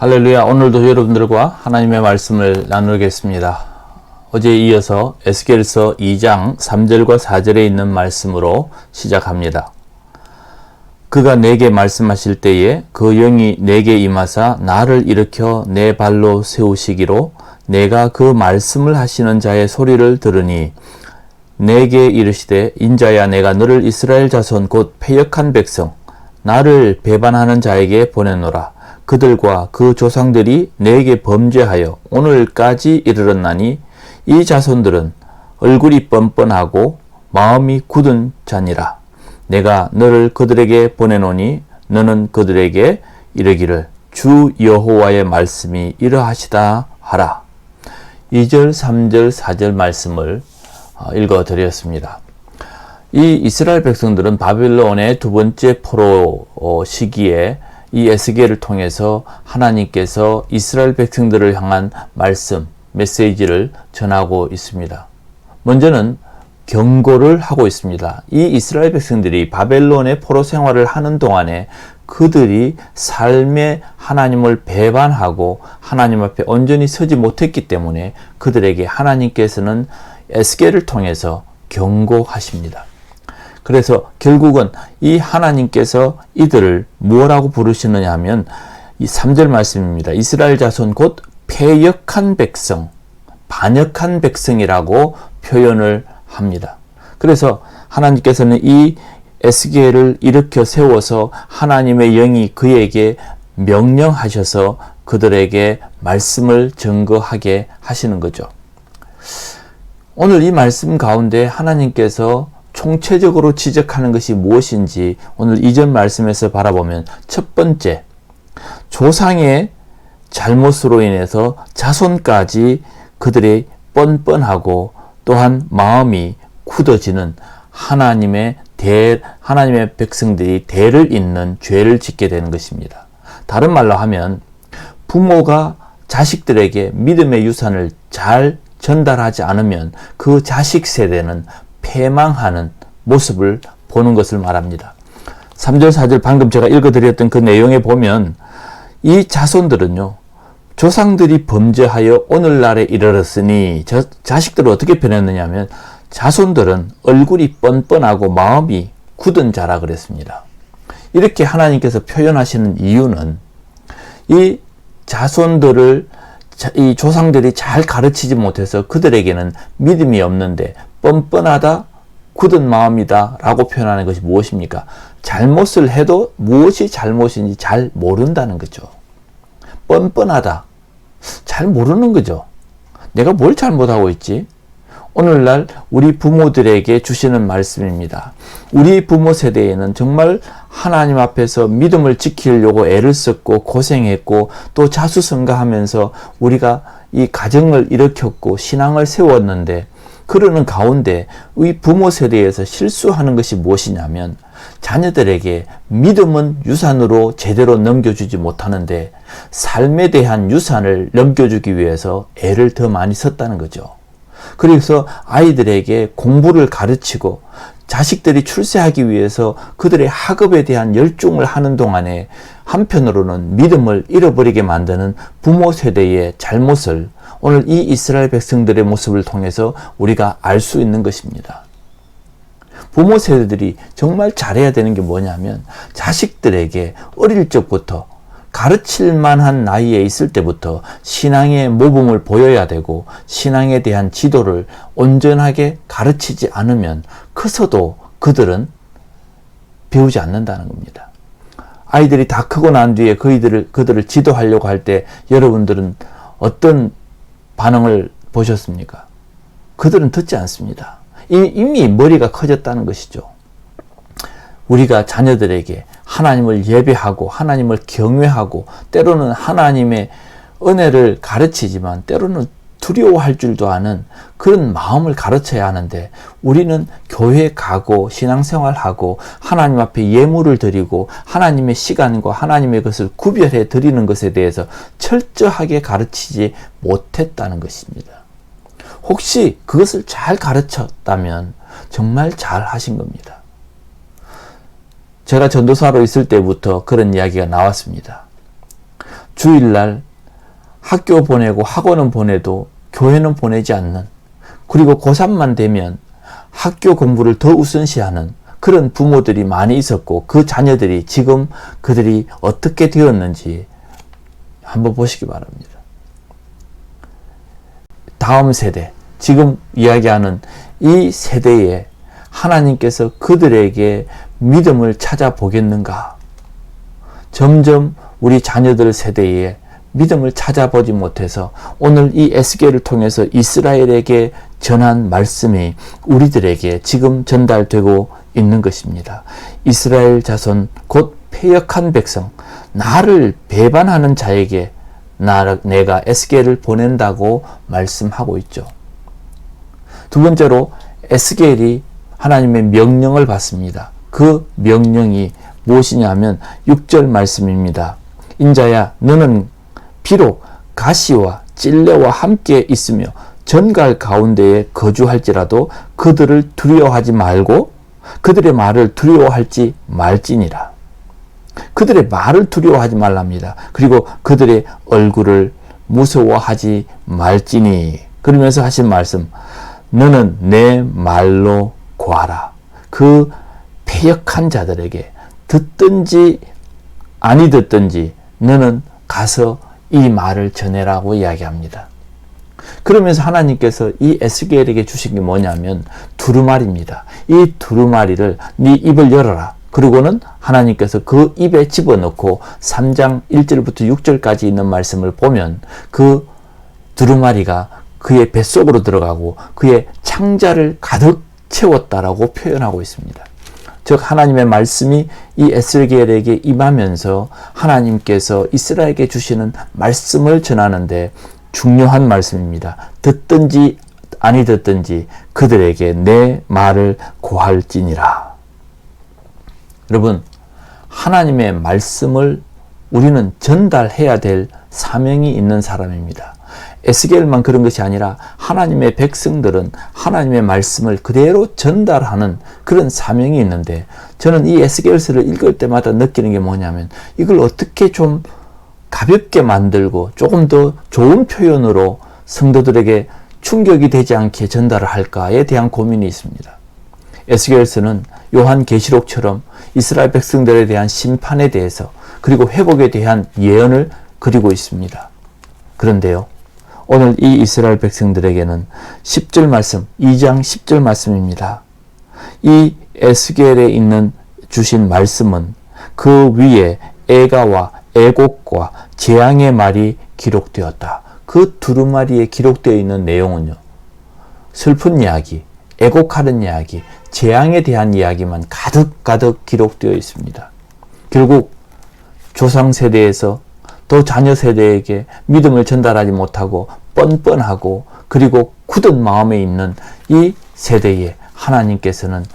할렐루야. 오늘도 여러분들과 하나님의 말씀을 나누겠습니다. 어제에 이어서 에스겔서 2장 3절과 4절에 있는 말씀으로 시작합니다. 그가 내게 말씀하실 때에 그 영이 내게 임하사 나를 일으켜 내 발로 세우시기로 내가 그 말씀을 하시는 자의 소리를 들으니 내게 이르시되 인자야 내가 너를 이스라엘 자손 곧 패역한 백성 나를 배반하는 자에게 보내노라. 그들과 그 조상들이 내게 범죄하여 오늘까지 이르렀나니 이 자손들은 얼굴이 뻔뻔하고 마음이 굳은 자니라. 내가 너를 그들에게 보내노니 너는 그들에게 이르기를 주 여호와의 말씀이 이러하시다 하라. 2절, 3절, 4절 말씀을 읽어드렸습니다. 이 이스라엘 백성들은 바벨론의 두 번째 포로 시기에 이 에스겔을 통해서 하나님께서 이스라엘 백성들을 향한 말씀, 메시지를 전하고 있습니다. 먼저는 경고를 하고 있습니다. 이 이스라엘 백성들이 바벨론의 포로 생활을 하는 동안에 그들이 삶의 하나님을 배반하고 하나님 앞에 온전히 서지 못했기 때문에 그들에게 하나님께서는 에스겔을 통해서 경고하십니다. 그래서 결국은 이 하나님께서 이들을 뭐라고 부르시느냐 하면 이 3절 말씀입니다. 이스라엘 자손 곧 패역한 백성, 반역한 백성이라고 표현을 합니다. 그래서 하나님께서는 이 에스겔을 일으켜 세워서 하나님의 영이 그에게 명령하셔서 그들에게 말씀을 증거하게 하시는 거죠. 오늘 이 말씀 가운데 하나님께서 총체적으로 지적하는 것이 무엇인지 오늘 이전 말씀에서 바라보면 첫 번째, 조상의 잘못으로 인해서 자손까지 그들의 뻔뻔하고 또한 마음이 굳어지는 하나님의 백성들이 대를 잇는 죄를 짓게 되는 것입니다. 다른 말로 하면 부모가 자식들에게 믿음의 유산을 잘 전달하지 않으면 그 자식 세대는 패망하는 모습을 보는 것을 말합니다. 3절, 4절 방금 제가 읽어드렸던 그 내용에 보면 이 자손들은요, 조상들이 범죄하여 오늘날에 이르렀으니 자식들을 어떻게 표현했느냐 하면 자손들은 얼굴이 뻔뻔하고 마음이 굳은 자라 그랬습니다. 이렇게 하나님께서 표현하시는 이유는 이 자손들을 이 조상들이 잘 가르치지 못해서 그들에게는 믿음이 없는데 뻔뻔하다, 굳은 마음이다 라고 표현하는 것이 무엇입니까? 잘못을 해도 무엇이 잘못인지 잘 모른다는 거죠. 뻔뻔하다, 잘 모르는 거죠. 내가 뭘 잘못하고 있지? 오늘날 우리 부모들에게 주시는 말씀입니다. 우리 부모 세대에는 정말 하나님 앞에서 믿음을 지키려고 애를 썼고 고생했고 또 자수성가하면서 우리가 이 가정을 일으켰고 신앙을 세웠는데 그러는 가운데 우리 부모 세대에서 실수하는 것이 무엇이냐면 자녀들에게 믿음은 유산으로 제대로 넘겨주지 못하는데 삶에 대한 유산을 넘겨주기 위해서 애를 더 많이 썼다는 거죠. 그래서 아이들에게 공부를 가르치고 자식들이 출세하기 위해서 그들의 학업에 대한 열중을 하는 동안에 한편으로는 믿음을 잃어버리게 만드는 부모 세대의 잘못을 오늘 이 이스라엘 백성들의 모습을 통해서 우리가 알 수 있는 것입니다. 부모 세대들이 정말 잘해야 되는 게 뭐냐면 자식들에게 어릴 적부터 가르칠 만한 나이에 있을 때부터 신앙의 모범을 보여야 되고 신앙에 대한 지도를 온전하게 가르치지 않으면 커서도 그들은 배우지 않는다는 겁니다. 아이들이 다 크고 난 뒤에 그들을 지도하려고 할 때 여러분들은 어떤 반응을 보셨습니까? 그들은 듣지 않습니다. 이미 머리가 커졌다는 것이죠. 우리가 자녀들에게 하나님을 예배하고 하나님을 경외하고 때로는 하나님의 은혜를 가르치지만 때로는 두려워할 줄도 아는 그런 마음을 가르쳐야 하는데 우리는 교회 가고 신앙생활하고 하나님 앞에 예물을 드리고 하나님의 시간과 하나님의 것을 구별해 드리는 것에 대해서 철저하게 가르치지 못했다는 것입니다. 혹시 그것을 잘 가르쳤다면 정말 잘 하신 겁니다. 제가 전도사로 있을 때부터 그런 이야기가 나왔습니다. 주일날 학교 보내고 학원은 보내도 교회는 보내지 않는, 그리고 고3만 되면 학교 공부를 더 우선시하는 그런 부모들이 많이 있었고, 그 자녀들이 지금 그들이 어떻게 되었는지 한번 보시기 바랍니다. 다음 세대, 지금 이야기하는 이 세대에 하나님께서 그들에게 믿음을 찾아보겠는가? 점점 우리 자녀들 세대에 믿음을 찾아보지 못해서 오늘 이 에스겔을 통해서 이스라엘에게 전한 말씀이 우리들에게 지금 전달되고 있는 것입니다. 이스라엘 자손 곧 패역한 백성, 나를 배반하는 자에게 내가 에스겔을 보낸다고 말씀하고 있죠. 두 번째로 에스겔이 하나님의 명령을 받습니다. 그 명령이 무엇이냐면 6절 말씀입니다. 인자야, 너는 비록 가시와 찔레와 함께 있으며 전갈 가운데에 거주할지라도 그들을 두려워하지 말고 그들의 말을 두려워할지 말지니라. 그들의 말을 두려워하지 말랍니다. 그리고 그들의 얼굴을 무서워하지 말지니. 그러면서 하신 말씀, 너는 내 말로 고하라. 그 패역한 자들에게 듣든지 아니 듣든지 너는 가서 이 말을 전해라고 이야기합니다. 그러면서 하나님께서 이 에스겔에게 주신 게 뭐냐면 두루마리입니다. 이 두루마리를 네 입을 열어라. 그리고는 하나님께서 그 입에 집어넣고 3장 1절부터 6절까지 있는 말씀을 보면 그 두루마리가 그의 뱃속으로 들어가고 그의 창자를 가득 채웠다라고 표현하고 있습니다. 즉 하나님의 말씀이 이 에스겔에게 임하면서 하나님께서 이스라엘에게 주시는 말씀을 전하는데 중요한 말씀입니다. 듣든지 아니 듣든지 그들에게 내 말을 고할지니라. 여러분, 하나님의 말씀을 우리는 전달해야 될 사명이 있는 사람입니다. 에스겔만 그런 것이 아니라 하나님의 백성들은 하나님의 말씀을 그대로 전달하는 그런 사명이 있는데, 저는 이 에스겔서를 읽을 때마다 느끼는 게 뭐냐면 이걸 어떻게 좀 가볍게 만들고 조금 더 좋은 표현으로 성도들에게 충격이 되지 않게 전달을 할까에 대한 고민이 있습니다. 에스겔서는 요한계시록처럼 이스라엘 백성들에 대한 심판에 대해서 그리고 회복에 대한 예언을 그리고 있습니다. 그런데요, 오늘 이 이스라엘 백성들에게는 10절 말씀, 2장 10절 말씀입니다. 이 에스겔에 있는 주신 말씀은 그 위에 애가와 애곡과 재앙의 말이 기록되었다. 그 두루마리에 기록되어 있는 내용은요, 슬픈 이야기, 애곡하는 이야기, 재앙에 대한 이야기만 가득가득 기록되어 있습니다. 결국 조상 세대에서 또 자녀 세대에게 믿음을 전달하지 못하고 뻔뻔하고 그리고 굳은 마음에 있는 이 세대에 하나님께서는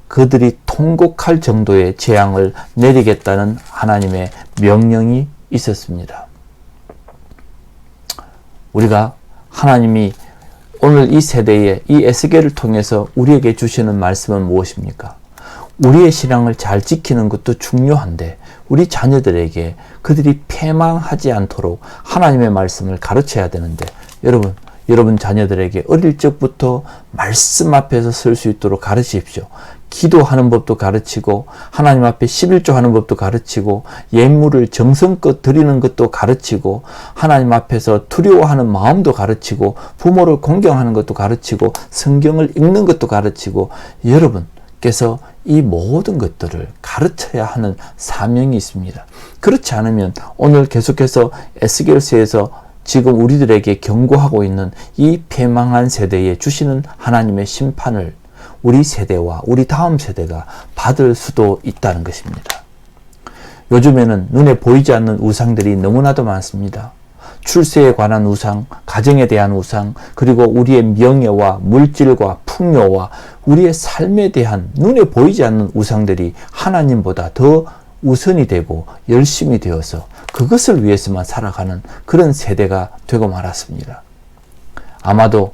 그들이 통곡할 정도의 재앙을 내리겠다는 하나님의 명령이 있었습니다. 우리가 하나님이 오늘 이 세대에 이 에스겔을 통해서 우리에게 주시는 말씀은 무엇입니까? 우리의 신앙을 잘 지키는 것도 중요한데 우리 자녀들에게 그들이 패망하지 않도록 하나님의 말씀을 가르쳐야 되는데, 여러분 자녀들에게 어릴 적부터 말씀 앞에서 설 수 있도록 가르치십시오. 기도하는 법도 가르치고 하나님 앞에 11조 하는 법도 가르치고 예물을 정성껏 드리는 것도 가르치고 하나님 앞에서 두려워하는 마음도 가르치고 부모를 공경하는 것도 가르치고 성경을 읽는 것도 가르치고, 여러분께서 이 모든 것들을 가르쳐야 하는 사명이 있습니다. 그렇지 않으면 오늘 계속해서 에스겔서에서 지금 우리들에게 경고하고 있는 이 패망한 세대에 주시는 하나님의 심판을 우리 세대와 우리 다음 세대가 받을 수도 있다는 것입니다. 요즘에는 눈에 보이지 않는 우상들이 너무나도 많습니다. 출세에 관한 우상, 가정에 대한 우상, 그리고 우리의 명예와 물질과 풍요와 우리의 삶에 대한 눈에 보이지 않는 우상들이 하나님보다 더 우선이 되고 열심이 되어서 그것을 위해서만 살아가는 그런 세대가 되고 말았습니다. 아마도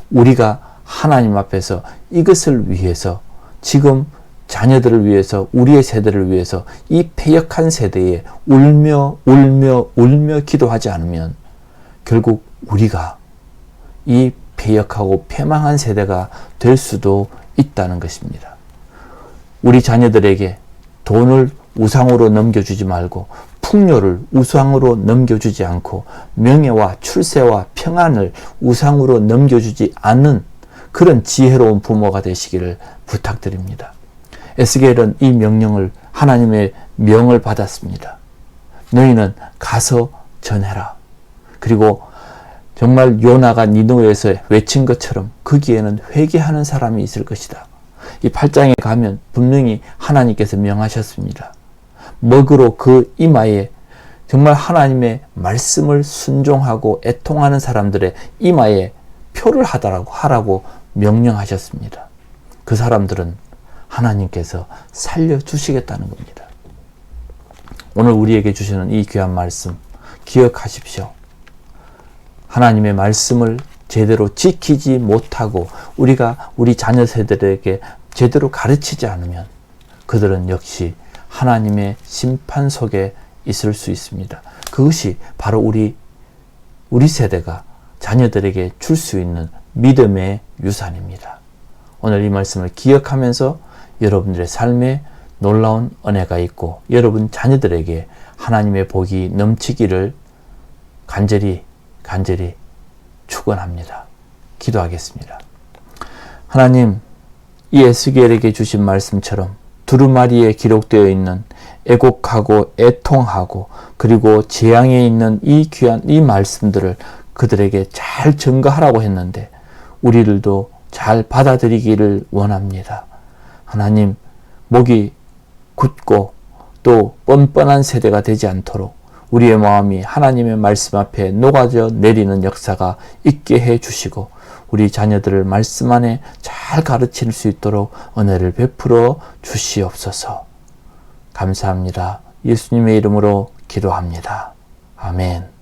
우리가 하나님 앞에서 이것을 위해서 지금 자녀들을 위해서, 우리의 세대를 위해서 이 패역한 세대에 울며 기도하지 않으면 결국 우리가 이 패역하고 패망한 세대가 될 수도 있다는 것입니다. 우리 자녀들에게 돈을 우상으로 넘겨주지 말고 풍요를 우상으로 넘겨주지 않고 명예와 출세와 평안을 우상으로 넘겨주지 않는 그런 지혜로운 부모가 되시기를 부탁드립니다. 에스겔은 이 명령을, 하나님의 명을 받았습니다. 너희는 가서 전해라. 그리고 정말 요나가 니느웨에서 외친 것처럼 거기에는 회개하는 사람이 있을 것이다. 이 8장에 가면 분명히 하나님께서 명하셨습니다. 먹으로 그 이마에 정말 하나님의 말씀을 순종하고 애통하는 사람들의 이마에 표를 하라고 명령하셨습니다. 그 사람들은 하나님께서 살려주시겠다는 겁니다. 오늘 우리에게 주시는 이 귀한 말씀 기억하십시오. 하나님의 말씀을 제대로 지키지 못하고 우리가 우리 자녀 세대들에게 제대로 가르치지 않으면 그들은 역시 하나님의 심판 속에 있을 수 있습니다. 그것이 바로 우리 세대가 자녀들에게 줄 수 있는 믿음의 유산입니다. 오늘 이 말씀을 기억하면서 여러분들의 삶에 놀라운 은혜가 있고 여러분 자녀들에게 하나님의 복이 넘치기를 간절히 축원합니다. 기도하겠습니다. 하나님, 이 에스겔에게 주신 말씀처럼 두루마리에 기록되어 있는 애곡하고 애통하고 그리고 재앙에 있는 이 귀한 이 말씀들을 그들에게 잘 전가하라고 했는데 우리들도 잘 받아들이기를 원합니다. 하나님, 목이 굳고 또 뻔뻔한 세대가 되지 않도록 우리의 마음이 하나님의 말씀 앞에 녹아져 내리는 역사가 있게 해 주시고 우리 자녀들을 말씀 안에 잘 가르칠 수 있도록 은혜를 베풀어 주시옵소서. 감사합니다. 예수님의 이름으로 기도합니다. 아멘.